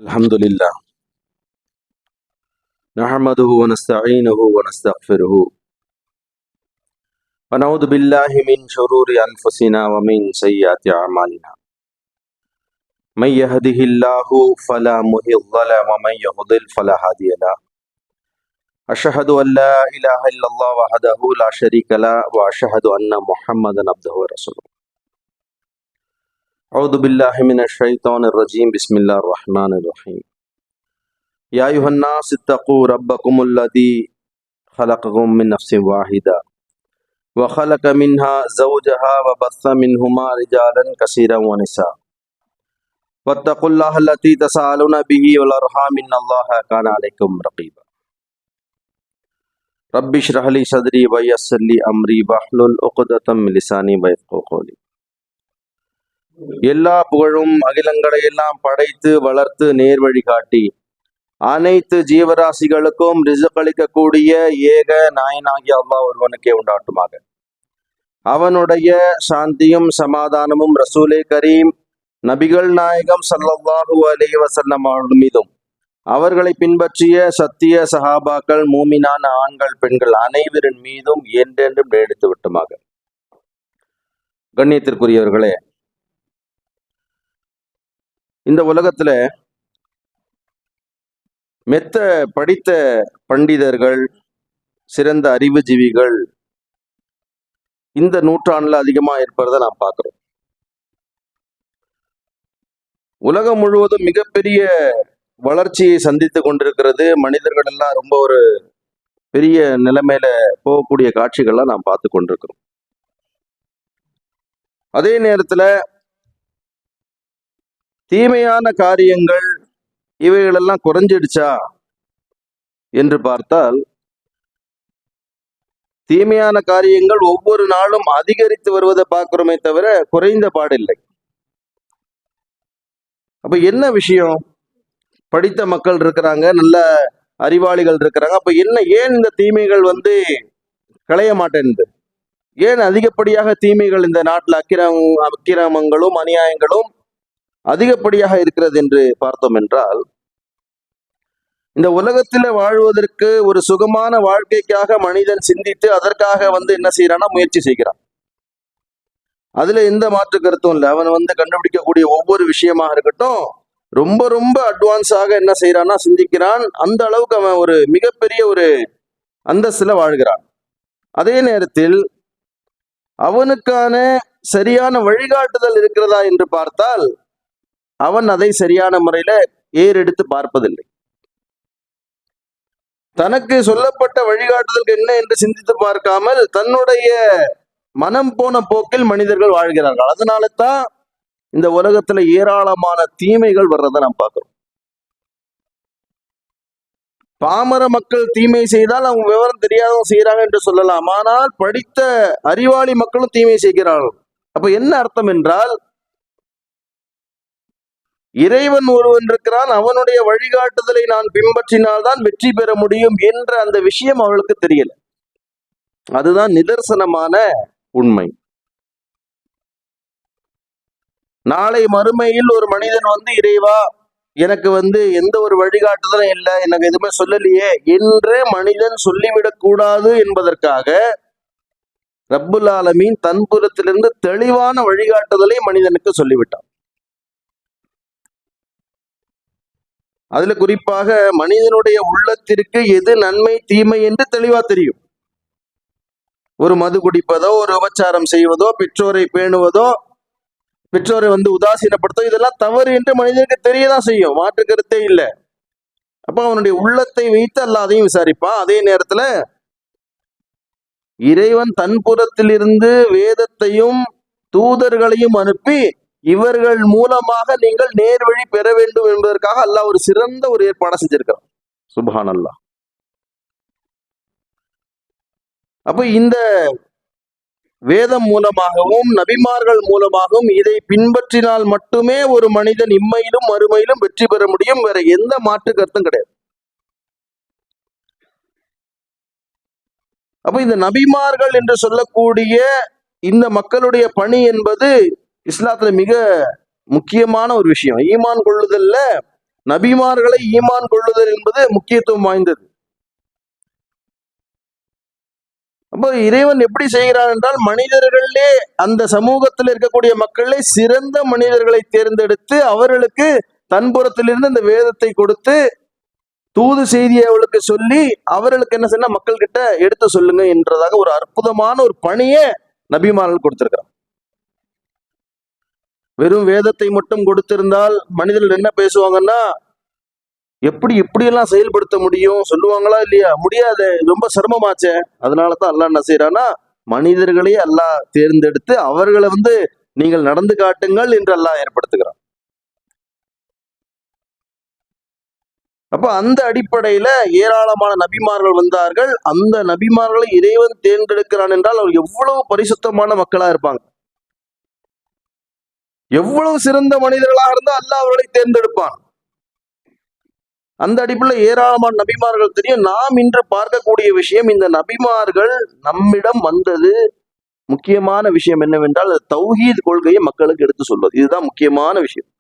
الحمد لله نحمده ونستعينه ونستغفره ونعوذ بالله من شرور أنفسنا ومن سيئات أعمالنا من يهده الله فلا مضل له ومن يضلل فلا هادي له أشهد أن لا إله إلا الله وحده لا شريك له وأشهد أن محمدا عبده ورسوله أعوذ بالله من الشيطان الرجيم بسم الله الرحمن الرحيم يا أيها الناس اتقوا ربكم الذي خلقكم من نفس واحدة وخلق منها زوجها وبث منهما رجالا كثيرا ونساء واتقوا الله الذي تساءلون به والأرحام إن الله كان عليكم رقيبا رب اشرح لي صدري ويسر لي أمري واحلل عقدة من لساني يفقهوا قولي எல்லா புகழும் அகிலங்களை எல்லாம் படைத்து வளர்த்து நேர்வழி காட்டி அனைத்து ஜீவராசிகளுக்கும் ரிஸ்க் அளிக்கக்கூடிய ஏக நாயனாகிய அல்லாஹ் ஒருவனுக்கே உண்டாட்டுமாக. அவனுடைய சாந்தியும் சமாதானமும் ரசூலே கரீம் நபிகள் நாயகம் ஸல்லல்லாஹு அலைஹி வஸல்லம் அவர்கள் மீதும் அவர்களை பின்பற்றிய சத்திய சஹாபாக்கள் மூமினான ஆண்கள் பெண்கள் அனைவரின் மீதும் என்றென்றும் நீடித்து விட்டுமாக. கண்ணியத்திற்குரியவர்களே, இந்த உலகத்துல மெத்த படித்த பண்டிதர்கள், சிறந்த அறிவுஜீவிகள் இந்த நூற்றாண்டுல அதிகமா இருப்பதை நாம் பார்க்கிறோம். உலகம் முழுவதும் மிகப்பெரிய வளர்ச்சியை சந்தித்து கொண்டிருக்கிறது. மனிதர்கள் எல்லாம் ரொம்ப ஒரு பெரிய நிலைமையில போகக்கூடிய காட்சிகள்லாம் நாம் பார்த்து கொண்டிருக்கிறோம். அதே நேரத்துல தீமையான காரியங்கள் இவைகளெல்லாம் குறைஞ்சிடுச்சா என்று பார்த்தால் தீமையான காரியங்கள் ஒவ்வொரு நாளும் அதிகரித்து வருவதை பார்க்கிறோமே தவிர குறைந்த பாடில்லை. அப்ப என்ன விஷயம்? படித்த மக்கள் இருக்கிறாங்க, நல்ல அறிவாளிகள் இருக்கிறாங்க. அப்ப ஏன் இந்த தீமைகள் களைய மாட்டேன்து? ஏன் அதிகப்படியாக தீமைகள் இந்த நாட்டில் அக்கிரமங்களும் அநியாயங்களும் அதிகப்படியாக இருக்கிறது என்று பார்த்தோம் என்றால், இந்த உலகத்தில் வாழ்வதற்கு ஒரு சுகமான வாழ்க்கைக்காக மனிதன் சிந்தித்து அதற்காக என்ன செய்யறான்னா முயற்சி செய்கிறான். அதுல எந்த மாற்று கருத்தும் இல்லை. அவன் கண்டுபிடிக்கக்கூடிய ஒவ்வொரு விஷயமாக இருக்கட்டும், ரொம்ப ரொம்ப அட்வான்ஸாக என்ன செய்யறான்னா சிந்திக்கிறான். அந்த அளவுக்கு அவன் ஒரு மிகப்பெரிய ஒரு அந்தஸ்துல வாழ்கிறான். அதே நேரத்தில் அவனுக்கான சரியான வழிகாட்டுதல் இருக்கிறதா என்று பார்த்தால் அவன் அதை சரியான முறையில ஏறெடுத்து பார்ப்பதில்லை. தனக்கு சொல்லப்பட்ட வழிகாட்டுதல் என்ன என்று சிந்தித்து பார்க்காமல் தன்னுடைய மனம் போன போக்கில் மனிதர்கள் வாழ்கிறார்கள். அதனால தான் இந்த உலகத்துல ஏராளமான தீமைகள் வர்றதை நாம் பார்க்கிறோம். பாமர மக்கள் தீமை செய்தால் அவங்க விவரம் தெரியாதவங்க செய்யறாங்க என்று சொல்லலாம். ஆனால் படித்த அறிவாளி மக்களும் தீமை செய்கிறார்கள். அப்ப என்ன அர்த்தம் என்றால், இறைவன் ஒருவன் இருக்கிறான், அவனுடைய வழிகாட்டுதலை நான் பின்பற்றினால்தான் வெற்றி பெற முடியும் என்ற அந்த விஷயம் அவளுக்கு தெரியல. அதுதான் நிதர்சனமான உண்மை. நாளை மறுமையில் ஒரு மனிதன் இறைவா எனக்கு எந்த ஒரு வழிகாட்டுதலும் இல்லை, எனக்கு எதுவுமே சொல்லலையே என்று மனிதன் சொல்லிவிடக் கூடாது என்பதற்காக ரப்புல் ஆலமீன் தன் புறத்திலிருந்து தெளிவான வழிகாட்டுதலை மனிதனுக்கு சொல்லிவிட்டான். அதுல குறிப்பாக மனிதனுடைய உள்ளத்திற்கு எது நன்மை தீமை என்று தெளிவா தெரியும். ஒரு மது குடிப்பதோ, ஒரு உபச்சாரம் செய்வதோ, பெற்றோரை பேணுவதோ, பெற்றோரை உதாசீனப்படுத்தோ, இதெல்லாம் தவறு என்று மனிதனுக்கு தெரியதான் செய்யும், மாற்று கருத்தே இல்லை. அப்ப அவனுடைய உள்ளத்தை வைத்து அல்லாதையும் விசாரிப்பான். அதே நேரத்துல இறைவன் தன் புறத்திலிருந்து வேதத்தையும் தூதர்களையும் அனுப்பி இவர்கள் மூலமாக நீங்கள் நேர்வழி பெற வேண்டும் என்பதற்காக அல்லாஹ் ஒரு சிறந்த ஒரு ஏற்பாடை செஞ்சிருக்கிறான். சுப்ஹான் அல்லாஹ். அப்ப இந்த வேதம் மூலமாகவும் நபிமார்கள் மூலமாகவும் இதை பின்பற்றினால் மட்டுமே ஒரு மனிதன் இம்மையிலும் மறுமையிலும் வெற்றி பெற முடியும். வேற எந்த மாற்று கருத்தும் கிடையாது. அப்ப இந்த நபிமார்கள் என்று சொல்லக்கூடிய இந்த மக்களுடைய பணி என்பது இஸ்லாத்துல மிக முக்கியமான ஒரு விஷயம். ஈமான் கொள்ளுதல்ல நபிமார்களை ஈமான் கொள்ளுதல் என்பது முக்கியத்துவம் வாய்ந்தது. அப்போ இறைவன் எப்படி செய்கிறான் என்றால், மனிதர்களே அந்த சமூகத்தில் இருக்கக்கூடிய மக்களே சிறந்த மனிதர்களை தேர்ந்தெடுத்து அவர்களுக்கு தன்புறத்திலிருந்து இந்த வேதத்தை கொடுத்து தூது செய்தியை அவளுக்கு சொல்லி அவர்களுக்கு என்ன செய்ய மக்கள் கிட்ட எடுத்து சொல்லுங்க என்றதாக ஒரு அற்புதமான ஒரு பணியை நபிமார்கள் கொடுத்திருக்கிறார். வெறும் வேதத்தை மட்டும் கொடுத்திருந்தால் மனிதர்கள் என்ன பேசுவாங்கன்னா, எப்படி இப்படியெல்லாம் செயல்படுத்த முடியும் சொல்லுவாங்களா இல்லையா? முடியாது, ரொம்ப சிரமமாச்சே. அதனாலதான் அல்லாஹ் என்ன செய்யறான்னா, மனிதர்களே அல்லாஹ் தேர்ந்தெடுத்து அவர்களை நீங்கள் நடந்து காட்டுங்கள் என்று அல்லாஹ் ஏற்படுத்துகிறான். அப்ப அந்த அடிப்படையில ஏராளமான நபிமார்கள் வந்தார்கள். அந்த நபிமார்களை இறைவன் தேர்ந்தெடுக்கிறான் என்றால் அவர் எவ்வளவு பரிசுத்தமான மக்களா இருப்பாங்க, எவ்வளவு சிறந்த மனிதர்களாக இருந்தால் அல்லாஹ் அவர்களை தேர்ந்தெடுப்பான். அந்த அடிப்படையில் ஏராளமான நபிமார்கள் தெரியும். நாம் இன்று பார்க்கக்கூடிய விஷயம், இந்த நபிமார்கள் நம்மிடம் வந்தது முக்கியமான விஷயம் என்னவென்றால் தௌஹீத் கொள்கையை மக்களுக்கு எடுத்து சொல்வது. இதுதான் முக்கியமான விஷயம்.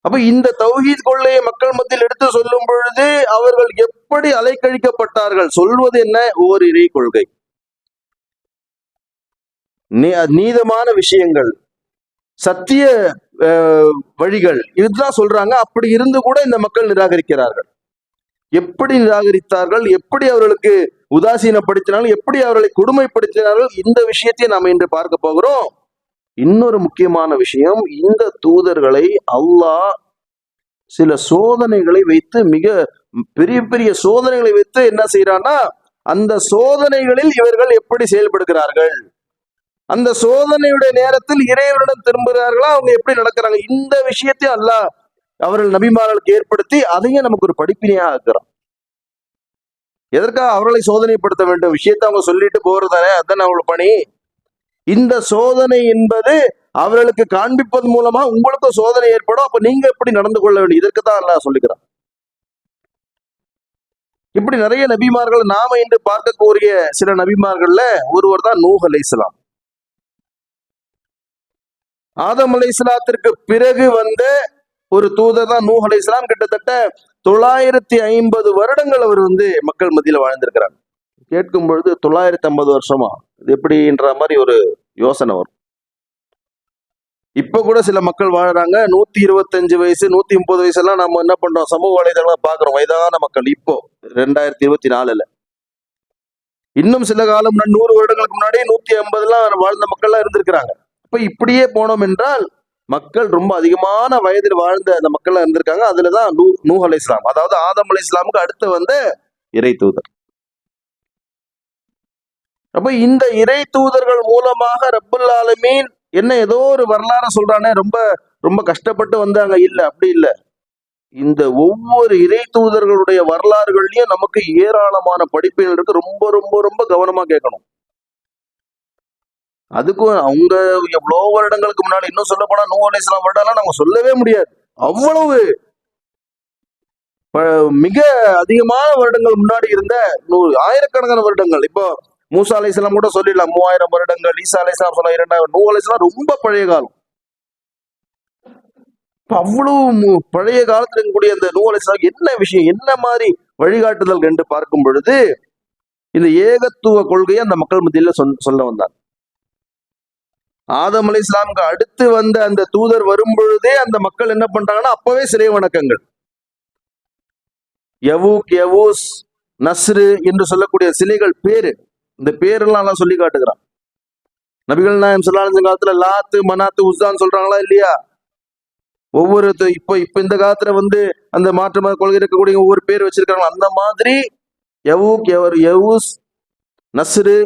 அப்ப இந்த தௌஹீத் கொள்கையை மக்கள் மத்தியில் எடுத்து சொல்லும் பொழுது அவர்கள் எப்படி அலைக்கழிக்கப்பட்டார்கள். சொல்வது என்ன? ஓர் இறை கொள்கை, நீதமான விஷயங்கள், சத்திய வழிகள், இதுதான் சொல்றாங்க. அப்படி இருந்து கூட இந்த மக்கள் நிராகரிக்கிறார்கள். எப்படி நிராகரித்தார்கள், எப்படி அவர்களுக்கு உதாசீனப்படுத்தினார்கள், எப்படி அவர்களை கொடுமைப்படுத்தினார்கள், இந்த விஷயத்தை நாம் இன்று பார்க்க போகிறோம். இன்னொரு முக்கியமான விஷயம், இந்த தூதர்களை அல்லாஹ் சில சோதனைகளை வைத்து, மிக பெரிய பெரிய சோதனைகளை வைத்து என்ன செய்யறான்னா, அந்த சோதனைகளில் இவர்கள் எப்படி செயல்படுகிறார்கள், அந்த சோதனையுடைய நேரத்தில் இறைவனிடம் திரும்புகிறார்களா, அவங்க எப்படி நடக்கிறாங்க, இந்த விஷயத்தை அல்லாஹ் அவர்கள் நபிமார்களுக்கு ஏற்படுத்தி அதையும் நமக்கு ஒரு படிப்பினையா ஆக்குறான். எதற்காக அவர்களை சோதனைப்படுத்த வேண்டும்? விஷயத்தை அவங்க சொல்லிட்டு போறதானே, அதுதான் அவங்களுக்கு பணி. இந்த சோதனை என்பது அவர்களுக்கு காண்பிப்பது மூலமா உங்களுக்கு சோதனை ஏற்படும். அப்ப நீங்க எப்படி நடந்து கொள்ள வேண்டும், இதற்கு தான் அல்லாஹ் சொல்லுகிறான். இப்படி நிறைய நபிமார்கள் நாம இன்று பார்க்கக்கூடிய சில நபிமார்கள்ல ஒருவர் தான் நூஹ் அலைஹிஸ்ஸலாம். ஆதம் அலைஹிஸ்ஸலாத்திற்கு பிறகு வந்த ஒரு தூதர் தான் நூஹ் அலைஹிஸ்ஸலாம். கிட்டத்தட்ட 950 வருடங்கள் அவர் மக்கள் மத்தியில வாழ்ந்திருக்கிறாங்க. கேட்கும் பொழுது 950 வருஷமா, இது எப்படின்ற மாதிரி ஒரு யோசனை வரும். இப்ப கூட சில மக்கள் வாழ்றாங்க 125 வயசு 130 வயசு எல்லாம் நம்ம என்ன பண்றோம், சமூக வலைதளம் பாக்குறோம், வயதான மக்கள். இப்போ 2024 இன்னும் சில காலம் 100 வருடங்களுக்கு முன்னாடி 150 வாழ்ந்த மக்கள் எல்லாம் இருந்திருக்கிறாங்க. இப்ப இப்படியே போனோம் என்றால் மக்கள் ரொம்ப அதிகமான வயதில் வாழ்ந்த அந்த மக்கள் இருந்திருக்காங்க. அதுலதான் நூஹ் அலைஹிஸ்ஸலாம், அதாவது ஆதம் அலைஹிஸ்ஸலாமுக்கு அடுத்து வந்த இறை தூதர். அப்ப இந்த இறை தூதர்கள் மூலமாக ரப்புல் ஆலமீன் என்ன ஏதோ ஒரு வரலாறு சொல்றானே, ரொம்ப ரொம்ப கஷ்டப்பட்டு வந்தாங்க, இல்ல, அப்படி இல்ல. இந்த ஒவ்வொரு இறை தூதர்களுடைய வரலாறுகள்லயும் நமக்கு ஏராளமான படிப்புகள் இருக்கு. ரொம்ப ரொம்ப ரொம்ப கவனமா கேட்கணும். அதுக்கும் அவங்க எவ்வளவு வருடங்களுக்கு முன்னாடி, இன்னும் சொல்ல போனா நூஹ் அலைஹிஸ்ஸலாம் வருடம்லாம் நம்ம சொல்லவே முடியாது. அவ்வளவு மிக அதிகமான வருடங்கள் முன்னாடி இருந்த ஆயிரக்கணக்கான வருடங்கள். இப்போ மூசா அலைஹிஸ்ஸலாம் கூட சொல்லிடலாம் 3000 வருடங்கள், ஈசா அலைஹிஸ்ஸலாம் சொன்ன 2000, நூஹ் அலைஹிஸ்ஸலாம் ரொம்ப பழைய காலம். அவ்வளவு பழைய காலத்துல இருக்கக்கூடிய அந்த நூஹ் அலைஹிஸ்ஸலாம் என்ன விஷயம், என்ன மாதிரி வழிகாட்டுதல் என்று பார்க்கும் பொழுது இந்த ஏகத்துவ கொள்கையை அந்த மக்கள் மத்தியில சொல்ல வந்தார். ஆதம் அலைஹிஸ்ஸலாமுக்கு அடுத்து வந்த அந்த தூதர் வரும் பொழுதே அந்த மக்கள் என்ன பண்றாங்கன்னா, அப்பவே சிலை வணக்கங்கள், யவூக், யவூஸ், நஸ்ரு என்று சொல்லக்கூடிய சிலைகள் பேரு, இந்த பேரெல்லாம் சொல்லி காட்டுகிறான். நபிகள் நாயகம் ஸல்லல்லாஹு அலைஹி காலத்துல லாத்து, மனாத்து, உஸ்ஸான்னு சொல்றாங்களா இல்லையா? ஒவ்வொரு இப்ப இந்த காலத்துல அந்த மாற்று மத கொள்கை இருக்கக்கூடிய ஒவ்வொரு பேர் வச்சிருக்காங்க. அந்த மாதிரி யவூக், யவூஸ், நஸ்ரு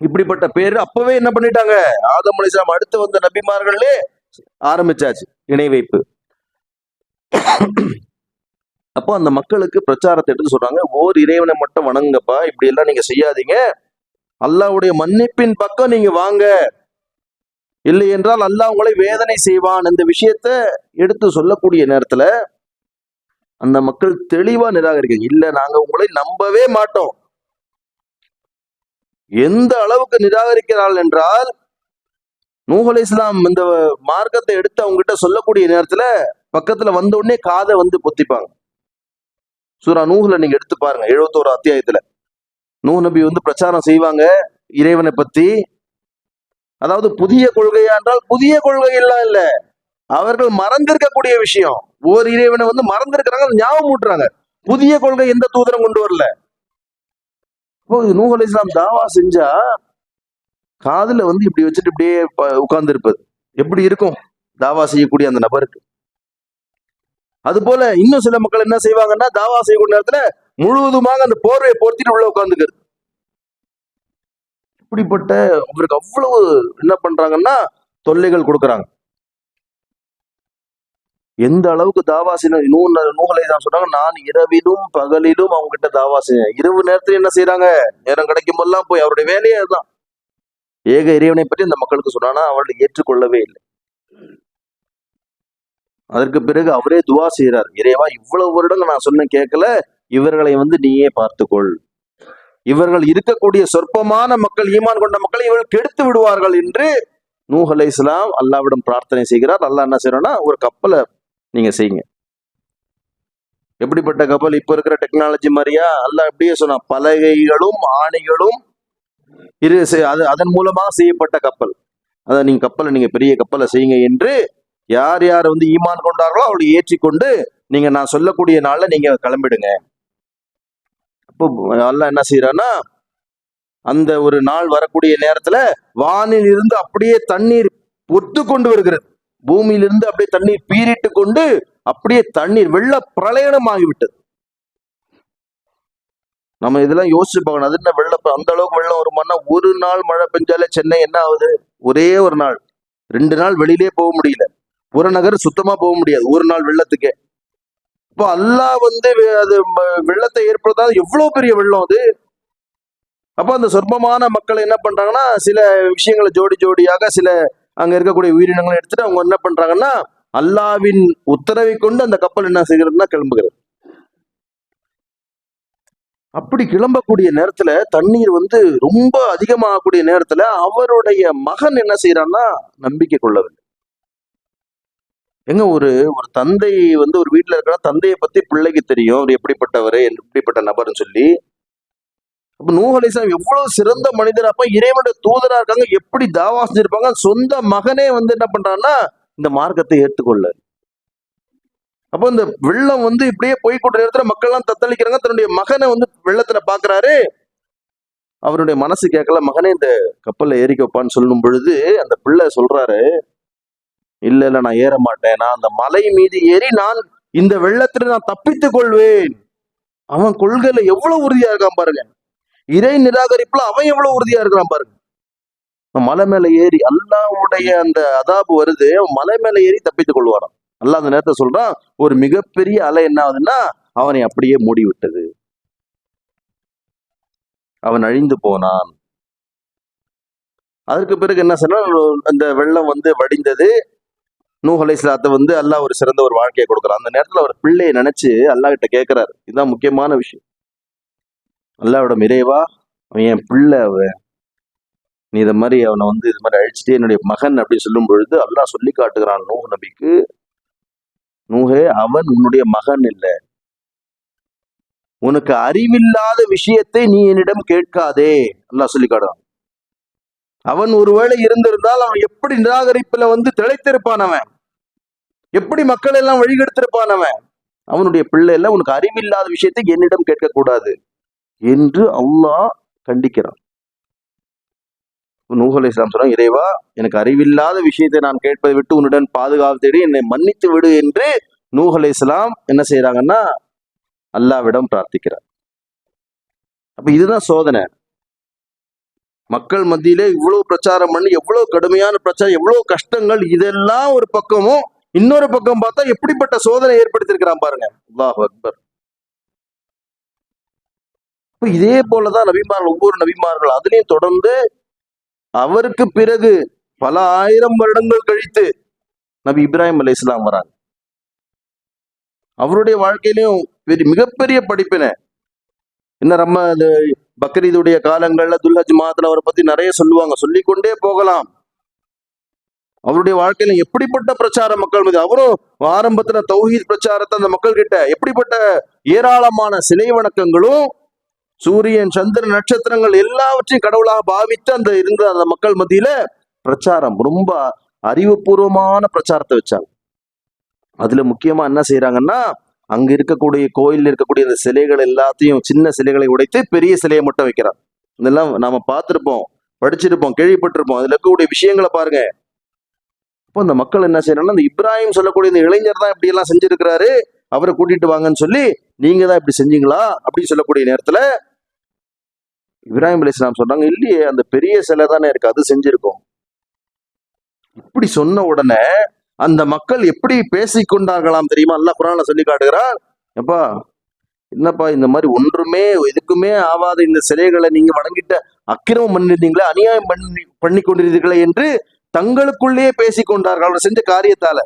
இப்படிப்பட்ட பேரு அப்பவே என்ன பண்ணிட்டாங்க, ஆதம் அலைஹிஸ்ஸலாம் அடுத்து வந்த நபிமார்களே ஆரம்பிச்சாச்சு இணை வைப்பு. அப்போ அந்த மக்களுக்கு பிரச்சாரத்தை எடுத்து சொல்றாங்க, ஓர் இறைவனை மட்டும் வணங்கப்பா, இப்படி எல்லாம் நீங்க செய்யாதீங்க, அல்லாஹ்வுடைய மன்னிப்பின் பக்கம் நீங்க வாங்க, இல்லை என்றால் அல்லாஹ் உங்களை வேதனை செய்வான். இந்த விஷயத்த எடுத்து சொல்லக்கூடிய நேரத்துல அந்த மக்கள் தெளிவா நிராகரிக்க, இல்ல நாங்க உங்களை நம்பவே மாட்டோம். எந்த அளவுக்கு நிராகரிக்கிறார்கள் என்றால், நூஹ் அலைஹிஸ்ஸலாம் இந்த மார்க்கத்தை எடுத்து அவங்க கிட்ட சொல்லக்கூடிய நேரத்துல பக்கத்துல வந்த உடனே காதை வந்து பொத்திப்பாங்க. சூரா நூஹ்ல நீங்க எடுத்து பாருங்க, 71 அத்தியாயத்துல நூஹ் நபி வந்து பிரச்சாரம் செய்வாங்க இறைவனை பத்தி. அதாவது புதிய கொள்கையா என்றால் புதிய கொள்கை எல்லாம் இல்ல, அவர்கள் மறந்திருக்கக்கூடிய விஷயம். ஒரு இறைவனை வந்து மறந்திருக்கிறாங்க, ஞாபகம் ஊட்டுறாங்க. புதிய கொள்கை எந்த தூதரம் கொண்டு வரல. இப்போ நூஹ் அலைஹிஸ்ஸலாம் தாவா செஞ்சா காதுல வந்து இப்படி வச்சுட்டு இப்படியே உட்கார்ந்து இருப்பது எப்படி இருக்கும் தாவா செய்யக்கூடிய அந்த நபருக்கு? அது போல இன்னும் சில மக்கள் என்ன செய்வாங்கன்னா, தாவா செய்யக்கூடிய நேரத்துல முழுவதுமாக அந்த போர்வையை பொருத்திட்டு உள்ள உட்கார்ந்துக்கிறது. இப்படிப்பட்ட அவருக்கு அவ்வளவு என்ன பண்றாங்கன்னா தொல்லைகள் கொடுக்கறாங்க. எந்த அளவுக்கு தாவா செய்யணும், நூகலை தான் சொல்றாங்க, நான் இரவிலும் பகலிலும் அவங்க கிட்ட தாவா செய்யறேன். இரவு நேரத்துல என்ன செய்யறாங்க, நேரம் கிடைக்கும் போதெல்லாம் போய் அவருடைய வேலையே அதுதான். ஏக இறைவனை பற்றி இந்த மக்களுக்கு சொன்னானா அவர்கள் ஏற்றுக்கொள்ளவே இல்லை. அதற்கு பிறகு அவரே துவா செய்யறார், இறைவா இவ்வளவு வருடங்கள் நான் சொன்ன கேட்கல, இவர்களை வந்து நீயே பார்த்துக்கொள். இவர்கள் இருக்கக்கூடிய சொற்பமான மக்கள், ஈமான் கொண்ட மக்களை இவர்கள் கெடுத்து விடுவார்கள் என்று நூஹ் அலைஹிஸ்ஸலாம் அல்லாஹ்விடம் பிரார்த்தனை செய்கிறார். அல்லாஹ் என்ன செய்யறோம்னா, ஒரு கப்பலை நீங்க செய்யுங்க. எப்படிப்பட்ட கப்பல்? இப்ப இருக்கிற டெக்னாலஜி மாதிரியா? அல்லாஹ் அப்படியே சொன்னா, பலகைகளும் ஆணைகளும் அதன் மூலமாக செய்யப்பட்ட கப்பல். அதான் நீங்க கப்பலை, நீங்க பெரிய கப்பலை செய்யுங்க என்று யார் யார் வந்து ஈமான் கொண்டார்களோ அவளை ஏற்றிக்கொண்டு நீங்க நான் சொல்லக்கூடிய நாள்ல நீங்க கிளம்பிடுங்க. அப்போ அல்லாஹ் என்ன செய்யறான்னா, அந்த ஒரு நாள் வரக்கூடிய நேரத்துல வானில் இருந்து அப்படியே தண்ணீர் பொத்து கொண்டு வருகிறது. பூமியிலிருந்து அப்படியே தண்ணீர் பீரிட்டு கொண்டு அப்படியே தண்ணீர் வெள்ள பிரளயனம் ஆகிவிட்டது. நம்ம இதெல்லாம் யோசிச்சு பார்க்கணும். அது என்ன வெள்ளம், அந்த அளவுக்கு வெள்ளம் வருமானா? ஒரு நாள் மழை பெஞ்சாலே சென்னை என்ன ஆகுது? ஒரே ஒரு நாள் 2 நாள் வெளியிலே போக முடியல, புறநகர் சுத்தமா போக முடியாது ஒரு நாள் வெள்ளத்துக்கே. இப்போ அல்லாஹ் வந்து அது வெள்ளத்தை ஏற்படுத்தாது எவ்வளவு பெரிய வெள்ளம் அது. அப்ப அந்த சொற்பமான மக்கள் என்ன பண்றாங்கன்னா, சில விஷயங்களை ஜோடி ஜோடியாக சில அங்க இருக்கக்கூடிய உயிரினங்களை எடுத்துட்டு அவங்க என்ன பண்றாங்கன்னா, அல்லாஹ்வின் உத்தரவை கொண்டு அந்த கப்பல் என்ன செய்கிறதுனா கிளம்புகிறது. அப்படி கிளம்பக்கூடிய நேரத்துல தண்ணீர் வந்து ரொம்ப அதிகமாகக்கூடிய நேரத்துல அவருடைய மகன் என்ன செய்யறான்னா, நம்பிக்கை கொள்ளவில்லை. எங்க ஒரு ஒரு தந்தை வந்து ஒரு வீட்டுல இருக்கிற தந்தையை பத்தி பிள்ளைக்கு தெரியும், அவர் எப்படிப்பட்டவரு, எப்படிப்பட்ட நபர்னு சொல்லி. அப்ப நூஹ் அலைஹிஸ்ஸலாம் எவ்வளவு சிறந்த மனிதர், அப்ப இறைவனுடைய தூதரா இருக்காங்க, எப்படி தாவா செஞ்சிருப்பாங்க. சொந்த மகனே வந்து என்ன பண்றான்னா இந்த மார்க்கத்தை ஏற்றுக்கொள்ள. அப்போ இந்த வெள்ளம் வந்து இப்படியே போய்கொண்ட நேரத்துல மக்கள் எல்லாம் தத்தளிக்கிறாங்க. தன்னுடைய மகனை வந்து வெள்ளத்துல பாக்குறாரு. அவருடைய மனசு கேட்கல, மகனே இந்த கப்பல்ல ஏறிக்க வைப்பான்னு சொல்லும் பொழுது அந்த பிள்ளை சொல்றாரு, இல்ல இல்ல நான் ஏற மாட்டேன், நான் அந்த மலை மீது ஏறி நான் இந்த வெள்ளத்துல நான் தப்பித்துக் கொள்வேன். அவன் கொள்கையில எவ்வளவு உறுதியா இருக்கான் பாருங்க, இறை நிராகரிப்புல அவன் எவ்வளவு உறுதியா இருக்கிறான் பாருங்க. மலை மேல ஏறி, அல்லாஹ்வுடைய அந்த அதாபு வருது, அவன் மலை மேல ஏறி தப்பித்துக் கொள்வாராம். அல்லாஹ் அந்த நேரத்தை சொல்றான், ஒரு மிகப்பெரிய அலை என்ன ஆகுதுன்னா அவனை அப்படியே மூடி விட்டது, அவன் அழிந்து போனான். அதற்கு பிறகு என்ன சொன்னா, அந்த வெள்ளம் வந்து வடிந்தது. நூஹ் அலைஹிஸ்ஸலாத்தை வந்து அல்லாஹ் ஒரு சிறந்த ஒரு வாழ்க்கையை கொடுக்குறான். அந்த நேரத்துல அவர் பிள்ளையை நினைச்சு அல்லாஹ் கிட்ட கேட்கிறாரு. இதுதான் முக்கியமான விஷயம். அல்லாஹ்விடம், இறைவா அவன் என் பிள்ளை, அவன் நீ இதை மாதிரி அவனை வந்து இது மாதிரி அழிச்சிட்டே என்னுடைய மகன் அப்படின்னு சொல்லும் பொழுது அல்லாஹ் சொல்லி காட்டுகிறான் நூஹ் நபிக்கு, நூஹே அவன் உன்னுடைய மகன் இல்லை, உனக்கு அறிவில்லாத விஷயத்தை நீ என்னிடம் கேட்காதே. அல்லாஹ் சொல்லி காட்டுறான். அவன் ஒருவேளை இருந்திருந்தால் அவன் எப்படி நிராகரிப்புல வந்து திளைத்திருப்பான், அவன் எப்படி மக்கள் எல்லாம் வழிகெடுத்திருப்பான். அவனுடைய பிள்ளை எல்லாம், உனக்கு அறிவில்லாத விஷயத்தை என்னிடம் கேட்கக்கூடாது என்று அல்லாஹ் கண்டிக்கிறான். நூஹ் அலைஹிஸ்ஸலாம் சொல்றாங்க, இறைவா எனக்கு அறிவில்லாத விஷயத்தை நான் கேட்பதை விட்டு உன்னுடன் பாதுகாப்பு தேடி என்னை மன்னித்து விடு என்று நூஹ் அலைஹிஸ்ஸலாம் என்ன செய்யறாங்கன்னா அல்லாஹ்விடம் பிரார்த்திக்கிறார். அப்ப இதுதான் சோதனை. மக்கள் மத்தியிலே இவ்வளவு பிரச்சாரம் பண்ணி, எவ்வளவு கடுமையான பிரச்சாரம், எவ்வளவு கஷ்டங்கள், இதெல்லாம் ஒரு பக்கமும், இன்னொரு பக்கம் பார்த்தா எப்படிப்பட்ட சோதனை ஏற்படுத்தியிருக்கிறான் பாருங்க. அல்லாஹ் அக்பர். இதே போலதான் நபிமார்கள், ஒவ்வொரு நபிமார்கள் அதுலயும் தொடர்ந்து அவருக்கு பிறகு பல ஆயிரம் வருடங்கள் கழித்து நபி இப்ராஹிம் அலைஹிஸ்ஸலாம் வராங்க. அவருடைய வாழ்க்கையிலும் மிகப்பெரிய படிப்பினை என்ன, நம்ம பக்ரீதுடைய காலங்கள்ல துல்ஹஜ் மாதத்துல அவரை பத்தி நிறைய சொல்லுவாங்க, சொல்லிக்கொண்டே போகலாம். அவருடைய வாழ்க்கையில எப்படிப்பட்ட பிரச்சார மக்கள் மீது, அவரும் ஆரம்பத்துல தௌஹீத் பிரச்சாரத்தை அந்த மக்கள் கிட்ட எப்படிப்பட்ட ஏராளமான சிலை வணக்கங்களும் சூரியன் சந்திரன் நட்சத்திரங்கள் எல்லாவற்றையும் கடவுளாக பாவித்து அந்த மக்கள் மத்தியில பிரச்சாரம், ரொம்ப அறிவுபூர்வமான பிரச்சாரத்தை வச்சாங்க. அதுல முக்கியமா என்ன செய்யறாங்கன்னா, அங்க இருக்கக்கூடிய கோயில்ல இருக்கக்கூடிய அந்த சிலைகள் எல்லாத்தையும், சின்ன சிலைகளை உடைத்து பெரிய சிலையை மட்டும் வைக்கிறார். இதெல்லாம் நாம பார்த்திருப்போம், படிச்சிருப்போம், கேள்விப்பட்டிருப்போம். அதுல இருக்கக்கூடிய விஷயங்களை பாருங்க. இப்போ இந்த மக்கள் என்ன செய்யறாங்கன்னா, இந்த இப்ராஹிம் சொல்லக்கூடிய இந்த இளைஞர் தான் இப்படி எல்லாம் செஞ்சிருக்கிறாரு, அவரை கூட்டிட்டு வாங்கன்னு சொல்லி, நீங்க தான் இப்படி செஞ்சீங்களா அப்படின்னு சொல்லக்கூடிய நேரத்துல இப்ராஹிம் அலைஹிஸ்ஸலாம் சொல்றாங்க, இல்லையே, அந்த பெரிய சிலை தானே இருக்கு, அது செஞ்சிருக்கோம். இப்படி சொன்ன உடனே அந்த மக்கள் எப்படி பேசிக்கொண்டார்களாம் தெரியுமா? அல்லாஹ் குர்ஆன்ல சொல்லி காட்டுகிறார், எப்பா என்னப்பா இந்த மாதிரி ஒன்றுமே எதுக்குமே ஆவாத இந்த சிலைகளை நீங்க வணங்கிட்ட அக்கிரமம் பண்ணிருந்தீங்களே, அநியாயம் பண்ணி கொண்டிருந்தீர்களே என்று தங்களுக்குள்ளேயே பேசிக்கொண்டார்கள். அவர் செஞ்ச காரியத்தால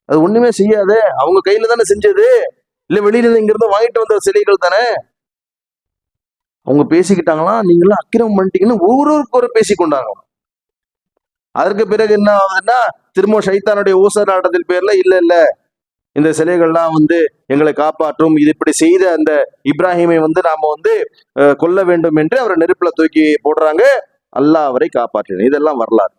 அது ஒண்ணுமே செய்யாதே, அவங்க கையில தானே செஞ்சது, இல்ல வெளியில இங்க இருந்து வாங்கிட்டு வந்த சிலைகள் தானே. அவங்க பேசிக்கிட்டாங்களாம், நீங்களாம் அக்கிரமம் பண்ணிட்டீங்கன்னு ஒவ்வொருவருக்கு ஒரு பேசிக்கொண்டாங்க. அதற்கு பிறகு என்ன ஆகுதுன்னா, திரும்ப ஷைத்தானுடைய ஊசலாட்டத்தின் பேர்ல இல்ல இந்த சிலைகள்லாம் எங்களை காப்பாற்றும், இது இப்படி செய்த அந்த இப்ராஹிமை நாம கொல்ல வேண்டும் என்று அவரை நெருப்புல தூக்கி போடுறாங்க. அல்லாஹ் அவரை காப்பாற்றினார். இதெல்லாம் வரலாறு.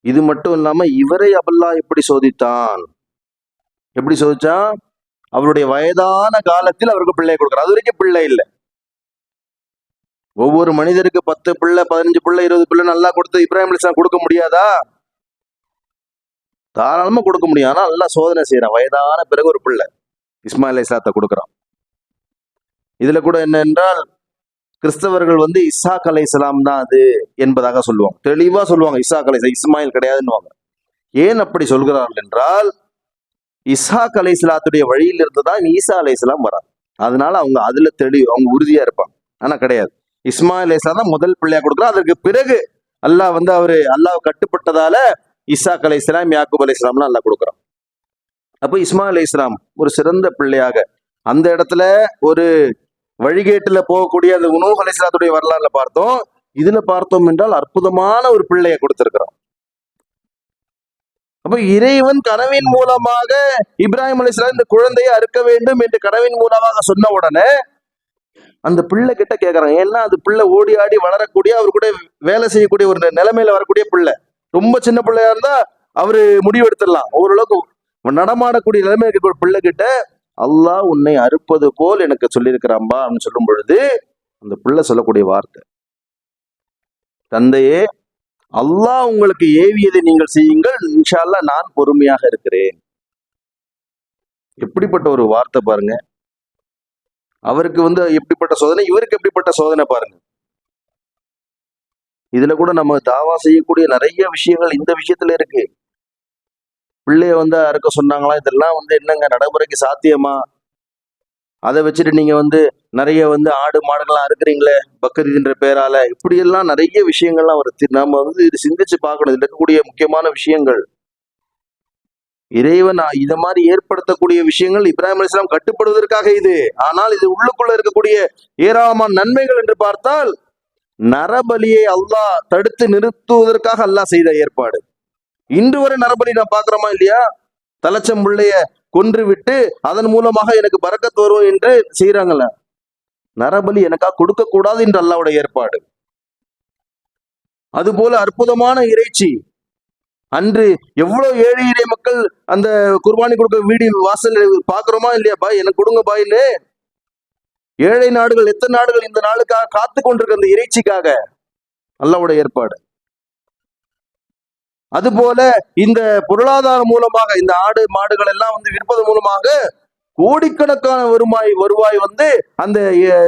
இது மட்டும் இல்லாம இவரை அல்லாஹ் எப்படி சோதித்தான், எப்படி சோதிச்சான்? அவருடைய வயதான காலத்தில் அவருக்கு பிள்ளை கொடுக்குறார். அது வரைக்கும் பிள்ளை இல்லை. ஒவ்வொரு மனிதருக்கு 10 பிள்ளை, 15 பிள்ளை, 20 பிள்ளை நல்லா கொடுத்து இப்ராஹிம் அலைஹிஸ்ஸலாம் கொடுக்க முடியாதா? தாராளமா கொடுக்க முடியும். ஆனா நல்லா சோதனை செய்யறான். வயதான பிறகு ஒரு பிள்ளை இஸ்மாயில் அலைஹிஸ்ஸலாத்தை கொடுக்குறான். இதுல கூட என்ன என்றால், கிறிஸ்தவர்கள் இஸ்ஹாக் அலைஹிஸ்ஸலாம் தான் அது என்பதாக சொல்லுவாங்க. தெளிவா சொல்லுவாங்க, இஸ்ஹாக் அலைஹிஸ்ஸலாம், இஸ்மாயில் கிடையாதுன்னுவாங்க. ஏன் அப்படி சொல்கிறார்கள் என்றால், இஸ்ஹாக் அலைஹிஸ்ஸலாத்துடைய வழியில் இருந்துதான் ஈசா அலைஹிஸ்ஸலாம் வராங்க. அதனால அவங்க அதுல அவங்க உறுதியா இருப்பாங்க. ஆனா கிடையாது, இஸ்மாயில் அலைஹிஸ்ஸலாம் தான் முதல் பிள்ளையா கொடுக்குறான். அதற்கு பிறகு அல்லாஹ் அவரு அல்லாஹ் கட்டுப்பட்டதால இஸ்ஹாக் அலைஹிஸ்ஸலாம், யாக்கூப் அலைஹிஸ்ஸலாம்லாம் அல்லாஹ் கொடுக்குறான். அப்போ இஸ்மாயில் அலைஹிஸ்ஸலாம் ஒரு சிறந்த பிள்ளையாக, அந்த இடத்துல ஒரு வழிகேட்டுல போகக்கூடிய அந்த நூஹ் அலைஹிஸ்ஸலாத்துடைய வரலாறுல பார்த்தோம். இதுல பார்த்தோம் என்றால் அற்புதமான ஒரு பிள்ளையை கொடுத்திருக்கிறோம். அப்ப இறைவன் கனவின் மூலமாக இப்ராஹிம் அலைஹிஸ்ஸலாம் இந்த குழந்தையை அறுக்க வேண்டும் என்று கனவின் மூலமாக சொன்ன உடனே அந்த பிள்ளை கிட்ட கேட்கறாங்க. ஏன்னா அது பிள்ளை ஓடி ஆடி வளரக்கூடிய, அவர் கூட வேலை செய்யக்கூடிய ஒரு நிலைமையில வரக்கூடிய பிள்ளை. ரொம்ப சின்ன பிள்ளையா இருந்தா அவரு முடிவெடுத்துடலாம், ஓரளவுக்கு நடமாடக்கூடிய நிலைமை இருக்கக்கூடிய பிள்ளை கிட்ட அல்லாஹ் உன்னை அறுப்பது போல் எனக்கு சொல்லியிருக்கிறான்பா அப்படின்னு சொல்லும் பொழுது அந்த பிள்ளை சொல்லக்கூடிய வார்த்தை, தந்தையே, அல்லாஹ் உங்களுக்கு ஏவியதை நீங்கள் செய்யுங்கள், இன்ஷா அல்லாஹ் நான் பொறுமையாக இருக்கிறேன். எப்படிப்பட்ட ஒரு வார்த்தை பாருங்க. அவருக்கு எப்படிப்பட்ட சோதனை, இவருக்கு எப்படிப்பட்ட சோதனை பாருங்க. இதுல கூட நம்ம தாவா செய்யக்கூடிய நிறைய விஷயங்கள் இந்த விஷயத்துல இருக்கு. பிள்ளைய அறுக்க சொன்னாங்களா, இதெல்லாம் என்னங்க நடைமுறைக்கு சாத்தியமா? அதை வச்சுட்டு நீங்க நிறைய ஆடு மாடுகள்லாம் அறுக்குறீங்களே பக்ரீத்ன்ற பேரால, இப்படி எல்லாம் நிறைய விஷயங்கள்லாம் வருது. நாம இது சிந்திச்சு பார்க்கணும். இதுல இருக்கக்கூடிய முக்கியமான விஷயங்கள், இறைவன் இத மாதிரி ஏற்படுத்தக்கூடிய விஷயங்கள் இப்ராஹிம் அலைஹிஸ்ஸலாம் கட்டுப்படுவதற்காக இது. ஆனால் இது உள்ளுக்குள்ள இருக்கக்கூடிய ஏராளமான நன்மைகள் என்று பார்த்தால், நரபலியை அல்லாஹ் தடுத்து நிறுத்துவதற்காக அல்லாஹ் செய்த ஏற்பாடு. இன்று வரை நரபலி நான் பாக்குறோமா இல்லையா? தலைச்சம் பிள்ளைய கொன்று விட்டு அதன் மூலமாக எனக்கு பரக்கத் வரும் என்று செய்யறாங்கல்ல. நரபலி எனக்கா கொடுக்க கூடாது என்று அல்லாஹ்வுடைய ஏற்பாடு. அதுபோல அற்புதமான இறைச்சி, அன்று எவ்வளவு ஏழை இறை மக்கள் அந்த குர்பானி கொடுக்க வீடு வாசல் பாக்குறோமா இல்லையா? பாய் எனக்கு கொடுங்க பாயின்னு ஏழை நாடுகள், எத்தனை நாடுகள் இந்த நாளுக்காக காத்து கொண்டிருக்க அந்த இறைச்சிக்காக, அல்லாஹ்வுடைய ஏற்பாடு. அதுபோல இந்த பொருளாதாரம் மூலமாக இந்த ஆடு மாடுகள் எல்லாம் விற்பது மூலமாக கோடிக்கணக்கான வருவாய் அந்த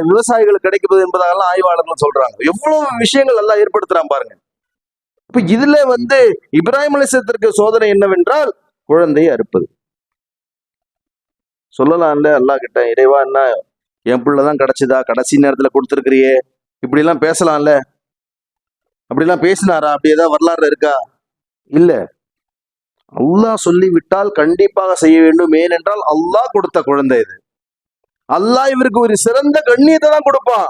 விவசாயிகளுக்கு கிடைக்கிறது என்பதாக ஆய்வாளர்கள் சொல்றாங்க. எவ்வளவு விஷயங்கள் எல்லாம் ஏற்படுத்துறான் பாருங்க. இப்ப இதுல இப்ராஹிம் அலைஹிஸ்ஸலாத்திற்கு சோதனை என்னவென்றால் குழந்தையை அறுப்பது. சொல்லலாம்ல அல்லாஹ் கிட்ட, இறைவா என்ன என் பிள்ளைதான் கிடைச்சதா, கடைசி நேரத்துல கொடுத்துருக்கிறியே, இப்படி எல்லாம் பேசலாம்ல. அப்படிலாம் பேசினாரா? அப்படி ஏதாவது வரலாறு இருக்கா? இல்ல. அல்லாஹ் சொல்லிவிட்டால் கண்டிப்பாக செய்ய வேண்டும். ஏனென்றால் அல்லாஹ் கொடுத்த குழந்தை இது. அல்லாஹ் இவருக்கு ஒரு சிறந்த கண்ணியத்தை தான் கொடுப்பான்.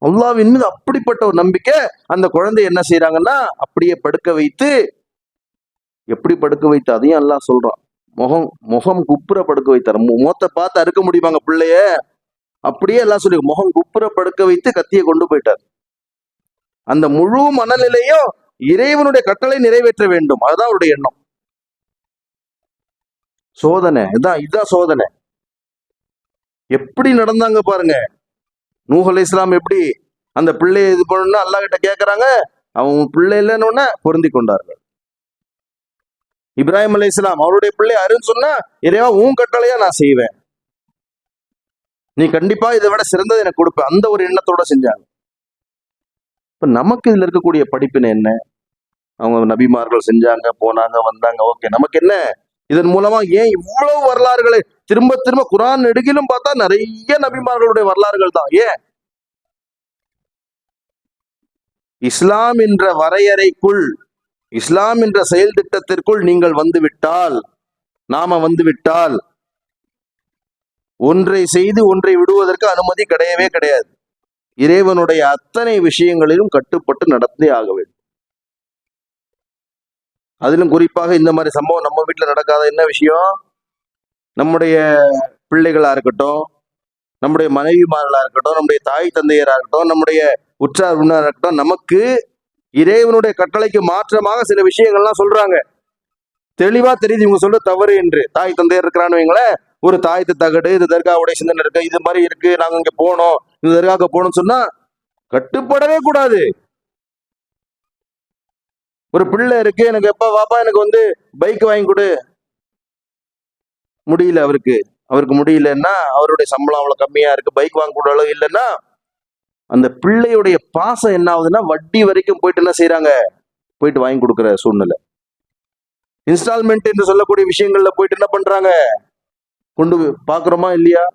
அல்லாஹ்வின் மீது அப்படிப்பட்ட ஒரு நம்பிக்கை. அந்த குழந்தை என்ன செய்யறாங்கன்னா அப்படியே படுக்க வைத்து, எப்படி படுக்க வைத்து அதையும் அல்லாஹ் சொல்றான். முகம் முகம் குப்புற படுக்க வைத்தார். முகத்தை பார்த்து அறுக்க முடியுமாங்க பிள்ளைய? அப்படியே எல்லாம் சொல்லி முகம் குப்புற படுக்க வைத்து கத்தியை கொண்டு போயிட்டார். அந்த முழு மனநிலையும் இறைவனுடைய கட்டளை நிறைவேற்ற வேண்டும், அதுதான் அவருடைய எண்ணம். சோதனை இதுதான் சோதனை. எப்படி நடந்தாங்க பாருங்க. நூஹ் அலைஹிஸ்ஸலாம் எப்படி அந்த பிள்ளையை இது பண்ணா அல்லாஹ் கிட்ட கேட்கறாங்க, அவங்க பிள்ளை இல்லைன்னு பொருந்தி கொண்டார்கள். இப்ராஹிம் அலைஹிஸ்ஸலாம் அவருடைய பிள்ளை அருன்னு சொன்னா, இறைவா உன் கட்டளையா நான் செய்வேன், நீ கண்டிப்பா இதை விட சிறந்ததை எனக்கு கொடுப்ப, அந்த ஒரு எண்ணத்தோட செஞ்சாங்க. இப்ப நமக்கு இதுல இருக்கக்கூடிய படிப்பினை என்ன? அவங்க நபிமார்கள் செஞ்சாங்க, போனாங்க, வந்தாங்க, ஓகே. நமக்கு என்ன இதன் மூலமா? ஏன் இவ்வளவு வரலாறுகளை திரும்ப திரும்ப குர்ஆன் நெடுகிலும் பார்த்தா நிறைய நபிமார்களுடைய வரலாறுகள் தான். ஏன்? இஸ்லாம் என்ற வரையறைக்குள், இஸ்லாம் என்ற செயல் திட்டத்திற்குள் நீங்கள் வந்துவிட்டால், நாம வந்துவிட்டால், ஒன்றை செய்து ஒன்றை விடுவதற்கு அனுமதி கிடையவே கிடையாது. இறைவனுடைய அத்தனை விஷயங்களிலும் கட்டுப்பட்டு நடந்தே ஆக வேண்டும். அதிலும் குறிப்பாக இந்த மாதிரி சம்பவம் நம்ம வீட்டுல நடக்காத என்ன விஷயம்? நம்முடைய பிள்ளைகளா இருக்கட்டும், நம்முடைய மனைவிமார்களா இருக்கட்டும், நம்முடைய தாய் தந்தையரா இருக்கட்டும், நம்முடைய உற்றார் உறவினரா இருக்கட்டும், நமக்கு இறைவனுடைய கட்டளைக்கு மாற்றமாக சில விஷயங்கள்லாம் சொல்றாங்க. தெளிவா தெரியுது இவங்க சொல்ற தவறு என்று. தாய் தந்தையர் இருக்கிறான்னு வைங்களேன், ஒரு தாயத்து தகடு, இது தர்காவுடைய சிந்தனை இருக்கு, இது மாதிரி இருக்கு, நாங்க இங்க போனோம், இந்த தர்காவுக்கு போகணும்னு சொன்னா கட்டுப்படவே கூடாது. ஒரு பிள்ளை இருக்கு, எனக்கு எப்ப வாப்பா எனக்கு பைக் வாங்கி கொடு, முடியல அவருக்கு முடியலன்னா, அவருடைய சம்பளம் அவ்வளவு கம்மியா இருக்கு, பைக் வாங்க கூட அளவு இல்லைன்னா, அந்த பிள்ளையுடைய பாசம் என்ன ஆகுதுன்னா வட்டி வரைக்கும் போயிட்டு என்ன செய்யறாங்க, போயிட்டு வாங்கி கொடுக்குற சூழ்நிலை. இன்ஸ்டால்மெண்ட் என்று சொல்லக்கூடிய விஷயங்கள்ல போயிட்டு என்ன பண்றாங்க, கொண்டு பாக்குறோமா இல்லையா?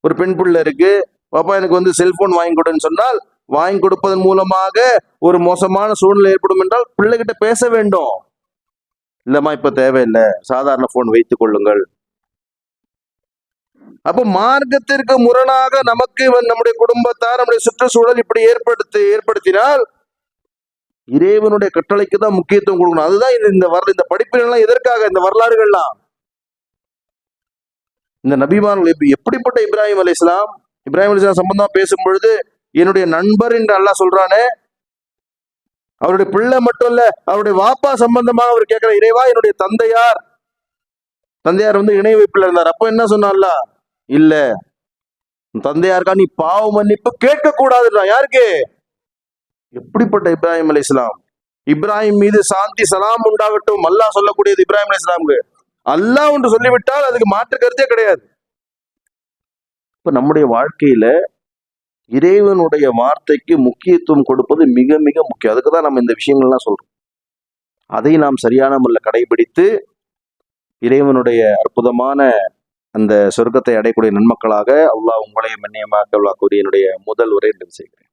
ஒரு பெண் பிள்ளை இருக்கு, பாப்பா எனக்கு செல்போன் வாங்கி கொடுன்னு சொன்னால், வாங்கி கொடுப்பதன் மூலமாக ஒரு மோசமான சூழ்நிலை ஏற்படும் என்றால் பிள்ளைகிட்ட பேச வேண்டும். இல்லம்மா இப்ப தேவையில்லை, சாதாரண போன் வைத்துக் கொள்ளுங்கள். அப்ப மார்க்கத்திற்கு முரணாக நமக்கு நம்முடைய குடும்பத்தார், நம்முடைய சுற்றுச்சூழல் இப்படி ஏற்படுத்தினால் இறைவனுடைய கட்டளைக்கு தான் முக்கியத்துவம் கொடுக்கணும். அதுதான் இந்த படிப்புகள் எல்லாம் எதற்காக? இந்த வரலாறுகள்லாம் இந்த நபிமார்கள் எப்படிப்பட்ட இப்ராஹிம் அலைஹிஸ்ஸலாம் சம்பந்தமா பேசும் பொழுது, என்னுடைய நண்பர் என்று அல்லாஹ் சொல்றானே, அவருடைய பிள்ளை மட்டும் இல்ல, அவருடைய வாப்பா சம்பந்தமாக அவர் கேட்கிற, இறைவா என்னுடைய தந்தையார் இணை வைப்புல இருந்தார், அப்ப என்ன சொன்னான்ல, இல்ல தந்தையாருக்கா நீ பாவ மன்னிப்பு கேட்க கூடாதுன்னா. யாருக்கு? எப்படிப்பட்ட இப்ராஹிம் அலைஹிஸ்ஸலாம். இப்ராஹிம் மீது சாந்தி சலாம் உண்டாகட்டும் அல்லாஹ் சொல்லக்கூடியது இப்ராஹிம் அலைஹிஸ்ஸலாமுக்கு. அல்லாஹ் ஒன்று சொல்லிவிட்டால் அதுக்கு மாற்று கருத்தே கிடையாது. இப்ப நம்முடைய வாழ்க்கையில இறைவனுடைய வார்த்தைக்கு முக்கியத்துவம் கொடுப்பது மிக மிக முக்கியம். அதுக்குதான் நம்ம இந்த விஷயங்கள்லாம் சொல்றோம். அதை நாம் சரியான முறையில் கடைபிடித்து இறைவனுடைய அற்புதமான அந்த சொர்க்கத்தை அடையக்கூடிய நன்மக்களாக அல்லாஹ் உங்களையும் மன்னியமாக்க அல்லாஹ் கூறிய என்னுடைய முதல் உரை என்று செய்கிறேன்.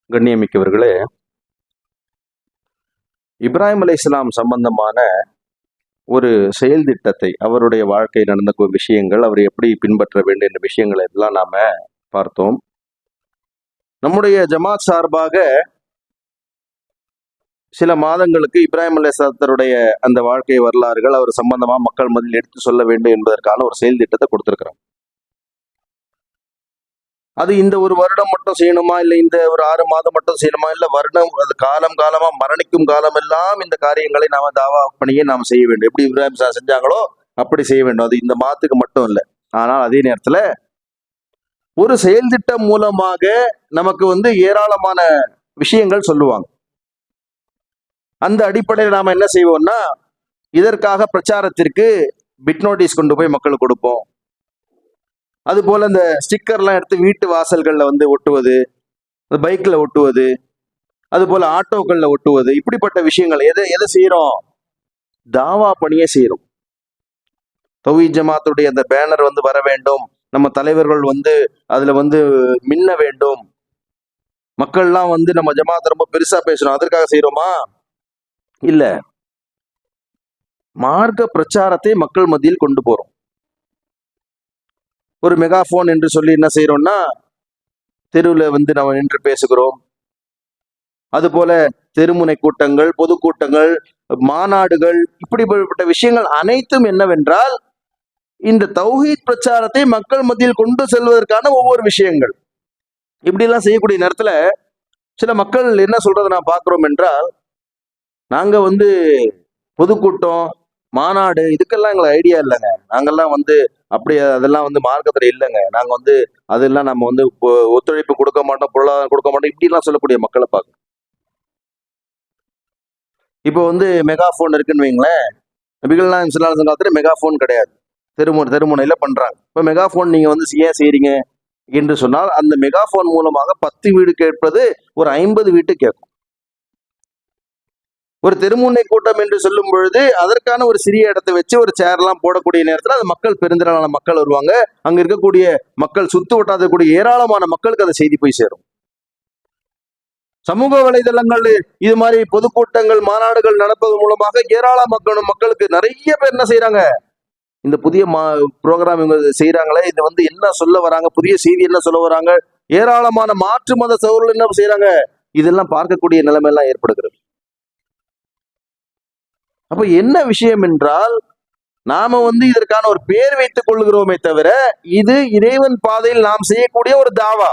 கண்ணியமிக்கவர்களே, இப்ராஹிம் அலைஹிஸ்ஸலாம் சம்பந்தமான ஒரு செயல் திட்டத்தை, அவருடைய வாழ்க்கை நடந்த விஷயங்கள், அவர் எப்படி பின்பற்ற வேண்டும் என்ற விஷயங்களை எல்லாம் நாம பார்த்தோம். நம்முடைய ஜமாத் சார்பாக சில மாதங்களுக்கு இப்ராஹிம் அலைஹிஸ்ஸலாத்துடைய அந்த வாழ்க்கை வரலாறுகள் அவர் சம்பந்தமா மக்கள் மத்தியில் எடுத்து சொல்ல வேண்டும் என்பதற்கான ஒரு செயல் திட்டத்தை கொடுத்திருக்கிறோம். அது இந்த ஒரு வருடம் மட்டும் செய்யணுமா, இல்லை இந்த ஒரு 6 மாதம் மட்டும் செய்யணுமா, இல்லை வருடம், அது காலமா மரணிக்கும் காலம் எல்லாம் இந்த காரியங்களை நாம தாவா பணியை நாம் செய்ய வேண்டும். எப்படி இப்ராஹிம் செஞ்சாங்களோ அப்படி செய்ய வேண்டும். அது இந்த மாதத்துக்கு மட்டும் இல்லை. ஆனால் அதே நேரத்துல ஒரு செயல் திட்டம் மூலமாக நமக்கு ஏராளமான விஷயங்கள் சொல்லுவாங்க. அந்த அடிப்படையில் நாம என்ன செய்வோம்னா, இதற்காக பிரச்சாரத்திற்கு பிட் நோட்டீஸ் கொண்டு போய் மக்களுக்கு கொடுப்போம். அது போல இந்த ஸ்டிக்கர்லாம் எடுத்து வீட்டு வாசல்கள்ல ஒட்டுவது, பைக்ல ஒட்டுவது, அது போல ஆட்டோக்கள்ல ஒட்டுவது, இப்படிப்பட்ட விஷயங்கள் எதை செய்யறோம்? தாவா பணியை செய்யறோம். தௌஹீத் ஜமாத்துடைய அந்த பேனர் வர வேண்டும், நம்ம தலைவர்கள் அதுல மின்ன வேண்டும், மக்கள்லாம் நம்ம ஜமாத் ரொம்ப பெருசா பேசணும், அதற்காக செய்யறோமா? இல்ல. மார்க்க பிரச்சாரத்தை மக்கள் மத்தியில் கொண்டு போறோம். ஒரு மெகாஃபோன் என்று சொல்லி என்ன செய்யறோம்னா, தெருவில் வந்து நம்ம நின்று பேசுகிறோம். அதுபோல தெருமுனை கூட்டங்கள், பொதுக்கூட்டங்கள், மாநாடுகள், இப்படிப்பட்ட விஷயங்கள் அனைத்தும் என்னவென்றால் இந்த தௌஹீத் பிரச்சாரத்தை மக்கள் மத்தியில் கொண்டு செல்வதற்கான ஒவ்வொரு விஷயங்கள். இப்படி எல்லாம் செய்யக்கூடிய நேரத்துல சில மக்கள் என்ன சொல்றதை நான் பார்க்கிறோம் என்றால், நாங்க வந்து பொதுக்கூட்டம், மாநாடு இதுக்கெல்லாம் எங்களுக்கு ஐடியா இல்லைங்க, நாங்கெல்லாம் வந்து அப்படி அதெல்லாம் வந்து மார்க்கத்துல இல்லைங்க, நாங்க வந்து அதெல்லாம் நம்ம வந்து ஒத்துழைப்பு கொடுக்க மாட்டோம், பொருளாதாரம் கொடுக்க மாட்டோம், இப்படி எல்லாம் சொல்லக்கூடிய மக்களை பார்க்கணும். இப்போ வந்து மெகாஃபோன் இருக்குன்னு வைங்களேன், நபிகள் நாயகம் ஸல்லல்லாஹு அலைஹி வஸல்லம் மெகாஃபோன் கிடையாது, தெருமுனையில பண்றாங்க. இப்போ மெகாஃபோன் நீங்க வந்து ஏன் செய்றீங்க என்று சொன்னால், அந்த மெகாஃபோன் மூலமாக 10 வீடு கேட்பது ஒரு 50 வீட்டு கேட்கும். ஒரு தெருமுனை கூட்டம் என்று சொல்லும் பொழுது அதற்கான ஒரு சிறிய இடத்தை வச்சு ஒரு சேர்லாம் போடக்கூடிய நேரத்தில் அது மக்கள், பெருந்திரளான மக்கள் வருவாங்க. அங்க இருக்கக்கூடிய மக்கள், சுத்து வட்டாரக்கூடிய ஏராளமான மக்களுக்கு அந்த செய்தி போய் சேரும். சமூக வலைதளங்கள் இது மாதிரி பொதுக்கூட்டங்கள், மாநாடுகள் நடப்பது மூலமாக ஏராளமான மக்களுக்கு நிறைய பேர் என்ன செய்யறாங்க, இந்த புதிய ப்ரோக்ராம் இவங்க செய்யறாங்களே, இது வந்து என்ன சொல்ல வராங்க, புதிய செய்தி என்ன சொல்ல வராங்க, ஏராளமான மாற்று மத சகோதரர்கள் என்ன செய்யறாங்க, இதெல்லாம் பார்க்கக்கூடிய நிலைமை எல்லாம் ஏற்படுகிறது. அப்ப என்ன விஷயம் என்றால், நாம வந்து இதற்கான ஒரு பேர் வைத்துக் கொள்கிறோமே தவிர இது இறைவன் பாதையில் நாம் செய்யக்கூடிய ஒரு தாவா.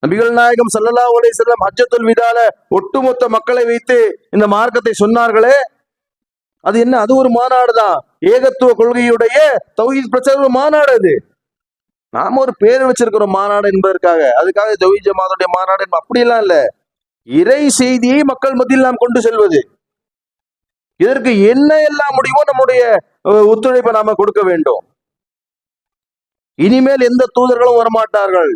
நபிகள் நாயகம் ஸல்லல்லாஹு அலைஹி வஸல்லம் ஹஜ்ஜத்துல் விதால ஒட்டுமொத்த மக்களை வைத்து இந்த மார்க்கத்தை சொன்னார்களே, அது என்ன, அது ஒரு மாநாடு தான், ஏகத்துவ கொள்கையுடைய தௌஹீத் பிரச்சார மாநாடு. அது நாம ஒரு பேர் வச்சிருக்கிறோம் மாநாடு என்பதற்காக, அதுக்காக தௌஹீத் ஜமாத்துடைய மாநாடு அப்படியெல்லாம் இல்ல. இறை செய்தியை மக்கள் மத்தியில் நாம் கொண்டு செல்வது, இதற்கு என்ன எல்லாம் முடியுமோ நம்முடைய ஒத்துழைப்பை நாம கொடுக்க வேண்டும். இனிமேல் எந்த தூதர்களும் வரமாட்டார்கள்.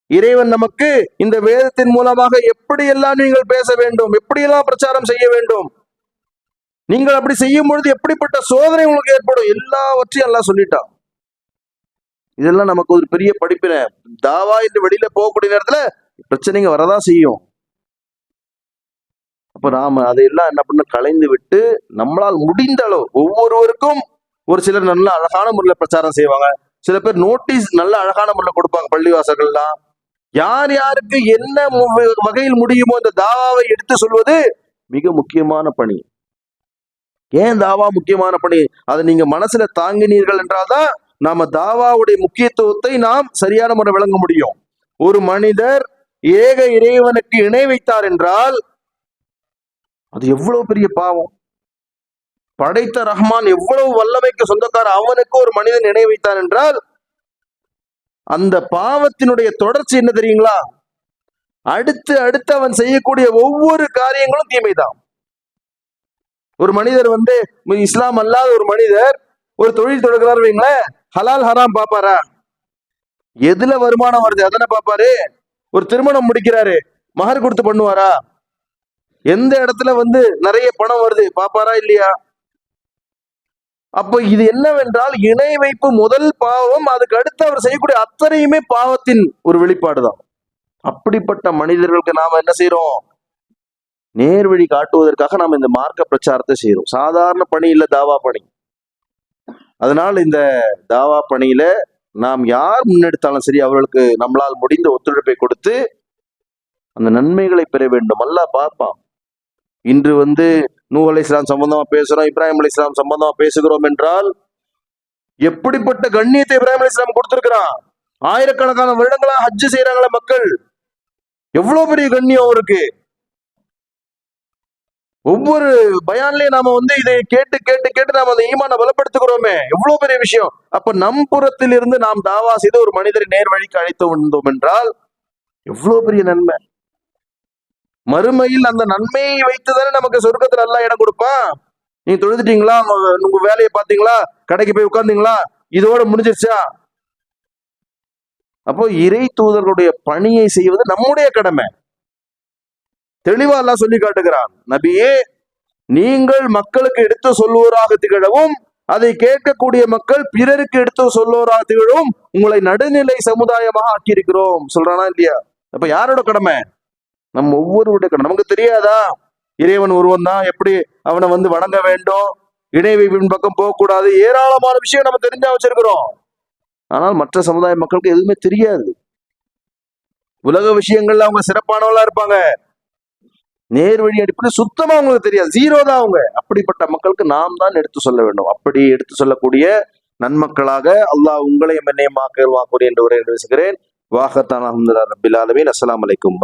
இறைவன் நமக்கு இந்த வேதத்தின் மூலமாக எப்படியெல்லாம் நீங்கள் பேச வேண்டும், எப்படியெல்லாம் பிரச்சாரம் செய்ய வேண்டும், நீங்கள் அப்படி செய்யும் பொழுது எப்படிப்பட்ட சோதனை உங்களுக்கு ஏற்படும், எல்லாவற்றையும் எல்லாம் சொல்லிட்டான். இதெல்லாம் நமக்கு ஒரு பெரிய படிப்பினை. தாவா என்று வெளியில போகக்கூடிய நேரத்துல பிரச்சனைங்க வரதான் செய்யும். அப்ப நாம அதையெல்லாம் என்ன பண்ண, கலைந்து விட்டு நம்மளால் முடிந்த அளவு ஒவ்வொருவருக்கும், ஒரு சிலர் நல்ல அழகான முறையில் பிரச்சாரம் செய்வாங்க, சில பேர் நோட்டீஸ் நல்ல அழகான முறையில் கொடுப்பாங்க பள்ளிவாசல்கள்லாம். யார் யாருக்கு என்ன வகையில் முடியுமோ இந்த தாவாவை எடுத்து சொல்வது மிக முக்கியமான பணி. ஏன் தாவா முக்கியமான பணி, அதை நீங்க மனசுல தாங்கினீர்கள் என்றால்தான் நாம தாவாவுடைய முக்கியத்துவத்தை நாம் சரியான முறை விளங்க முடியும். ஒரு மனிதர் ஏக இறைவனுக்கு இணை வைத்தார் என்றால் அது எவ்வளவு பெரிய பாவம். படைத்த ரஹ்மான் எவ்வளவு வல்லமைக்கு சொந்தக்கார, அவனுக்கு ஒரு மனிதன் இணை வைத்தார் என்றால் அந்த பாவத்தினுடைய தொடர்ச்சி என்ன தெரியுங்களா, அடுத்து அடுத்து அவன் செய்யக்கூடிய ஒவ்வொரு காரியங்களும் தீமைதான். ஒரு மனிதர் வந்து இஸ்லாம் அல்லாத ஒரு மனிதர் ஒரு தொழில் தொடங்குறாரு வைங்களேன், ஹலால் ஹராம் பாப்பாரா, எதுல வருமானம் வருது அதனை பாப்பாரு. ஒரு திருமணம் முடிக்கிறாரு, மகர் கொடுத்து பண்ணுவாரா, எந்த இடத்துல வந்து நிறைய பணம் வருது பாப்பாரா இல்லையா. அப்ப இது என்னவென்றால் இணை வைப்பு முதல் பாவம், அதுக்கு அடுத்து அவர் செய்யக்கூடிய அத்தனையுமே பாவத்தின் ஒரு வெளிப்பாடுதான். அப்படிப்பட்ட மனிதர்களுக்கு நாம என்ன செய்யறோம், நேர்வழி காட்டுவதற்காக நாம் இந்த மார்க்க பிரச்சாரத்தை செய்யறோம். சாதாரண பணி இல்ல தாவா பணி. அதனால் இந்த தாவா பணியில நாம் யார் முன்னெடுத்தாலும் சரி, அவர்களுக்கு நம்மளால் முடிந்த ஒத்துழைப்பை கொடுத்து அந்த நன்மைகளை பெற வேண்டும். அல்லாஹ் பார்ப்பான். இன்று வந்து நூஹ் அலைஹிஸ்ஸலாம் சம்பந்தமா பேசுறோம், இப்ராஹிம் அலைஹிஸ்ஸலாம் சம்பந்தமா பேசுகிறோம் என்றால் எப்படிப்பட்ட கண்ணியத்தை இப்ராஹிம் அலைஹிஸ்ஸலாம் கொடுத்திருக்கிறான். ஆயிரக்கணக்கான வருடங்களா ஹஜ்ஜு செய்யறாங்களே மக்கள், எவ்வளவு பெரிய கண்ணியம் அவருக்கு. ஒவ்வொரு பயான்லயும் நாம வந்து இதை கேட்டு கேட்டு கேட்டு நாம அந்த ஈமான பலப்படுத்துகிறோமே, எவ்வளவு பெரிய விஷயம். அப்ப நம் புறத்தில் இருந்து நாம் தாவா செய்து ஒரு மனிதரை நேர் வழிக்கு அழைத்து வந்தோம் என்றால் எவ்வளவு பெரிய நன்மை. மறுமையில் அந்த நன்மையை வைத்துதானே நமக்கு சொர்க்கத்துல எல்லாம் இடம் கொடுப்பான். நீங்க தொழுதுட்டீங்களா, உங்க வேலையை பார்த்தீங்களா, கடைக்கு போய் உட்கார்ந்தீங்களா, இதோட முடிஞ்சிருச்சா. அப்போ இறை தூதர்களுடைய பணியை செய்வது நம்முடைய கடமை. தெளிவா எல்லாம் சொல்லி காட்டுகிறான், நபியே நீங்கள் மக்களுக்கு எடுத்து சொல்லுவோராக திகழவும், அதை கேட்கக்கூடிய மக்கள் பிறருக்கு எடுத்து சொல்லுவோராக திகழவும் உங்களை நடுநிலை சமுதாயமாக ஆக்கியிருக்கிறோம் சொல்றானா இல்லையா. அப்ப யாரோட கடமை, நம்ம ஒவ்வொருவருடைய கடமை. நமக்கு தெரியாதா, இறைவன் ஒருவன் தான், எப்படி அவனை வந்து வணங்க வேண்டும், இணை வைப்பின் பக்கம் போகக்கூடாது, ஏராளமான விஷயம் நம்ம தெரிஞ்சா வச்சிருக்கிறோம். ஆனால் மற்ற சமுதாய மக்களுக்கு எதுவுமே தெரியாது. உலக விஷயங்கள்ல அவங்க சிறப்பானவங்களா இருப்பாங்க, நேர் வழி அடிப்படை சுத்தமா அவங்களுக்கு தெரியாது, ஜீரோ தான் அவங்க. அப்படிப்பட்ட மக்களுக்கு நாம் தான் எடுத்து சொல்ல வேண்டும். அப்படி எடுத்து சொல்லக்கூடிய நன்மக்களாக அல்லாஹ் உங்களையும் என்னையும் வாக்குறேன் என்று உரை பேசுகிறேன். வாஹத்தான அல்ஹம்துலில்லாஹி ரப்பில் ஆலமீன். அஸ்ஸலாமு அலைக்கும்.